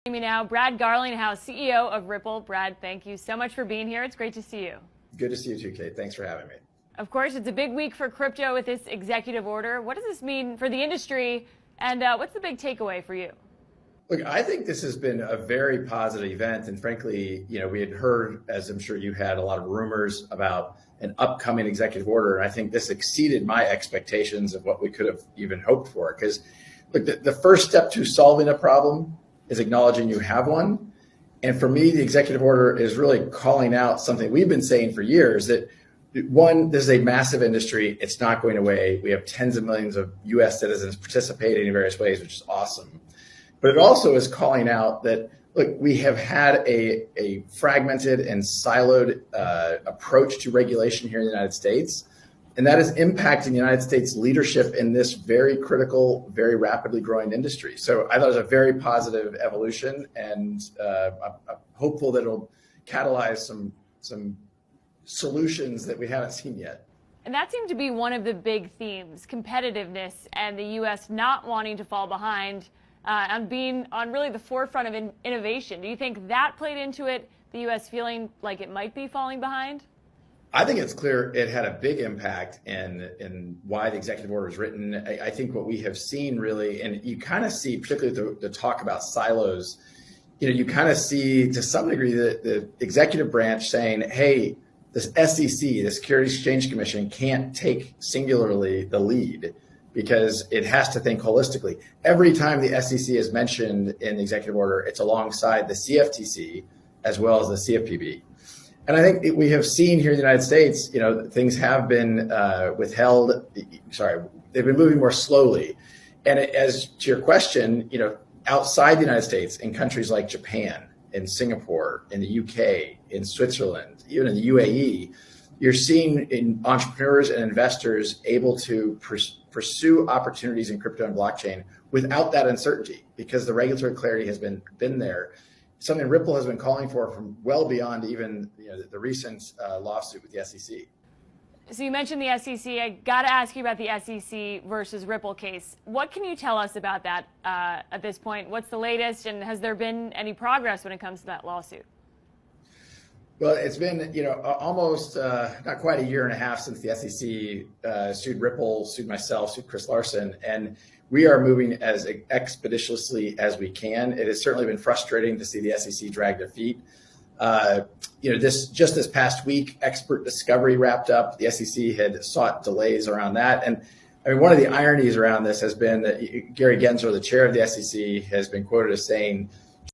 Me now, Brad Garlinghouse, CEO of Ripple. Brad, thank you so much for being here. It's great to see you. Good to see you too, Kate. Thanks for having me. Of course, it's a big week for crypto with this executive order. What does this mean for the industry, and what's the big takeaway for you? Look, I think this has been a very positive event, and frankly, we had heard, as I'm sure you had, a lot of rumors about an upcoming executive order, and I think this exceeded my expectations of what we could have even hoped for. Because, look, the first step to solving a problem is acknowledging you have one. And for me, the executive order is really calling out something we've been saying for years, that one, this is a massive industry. It's not going away. We have tens of millions of US citizens participating in various ways, which is awesome. But it also is calling out that, look, we have had a fragmented and siloed approach to regulation here in the United States. And that is impacting the United States leadership in this very critical, very rapidly growing industry. So I thought it was a very positive evolution, and I'm hopeful that it'll catalyze some solutions that we haven't seen yet. And that seemed to be one of the big themes, competitiveness and the U.S. not wanting to fall behind on being on really the forefront of innovation. Do you think that played into it, the U.S. feeling like it might be falling behind? I think it's clear it had a big impact in why the executive order was written. I think what we have seen really, and you kind of see, particularly the talk about silos, you kind of see to some degree the executive branch saying, hey, this SEC, the Securities Exchange Commission, can't take singularly the lead because it has to think holistically. Every time the SEC is mentioned in the executive order, it's alongside the CFTC as well as the CFPB. And I think we have seen here in the United States, things have been withheld. Sorry, they've been moving more slowly. And as to your question, outside the United States, in countries like Japan, in Singapore, in the UK, in Switzerland, even in the UAE, you're seeing entrepreneurs and investors able to pursue opportunities in crypto and blockchain without that uncertainty, because the regulatory clarity has been there. Something Ripple has been calling for from well beyond even the recent lawsuit with the SEC. So you mentioned the SEC. I got to ask you about the SEC versus Ripple case. What can you tell us about that at this point? What's the latest, and has there been any progress when it comes to that lawsuit? Well, it's been almost not quite a year and a half since the SEC sued Ripple, sued myself, sued Chris Larson, and we are moving as expeditiously as we can. It has certainly been frustrating to see the SEC drag their feet. This past week, expert discovery wrapped up. The SEC had sought delays around that, and I mean, one of the ironies around this has been that Gary Gensler, the chair of the SEC, has been quoted as saying,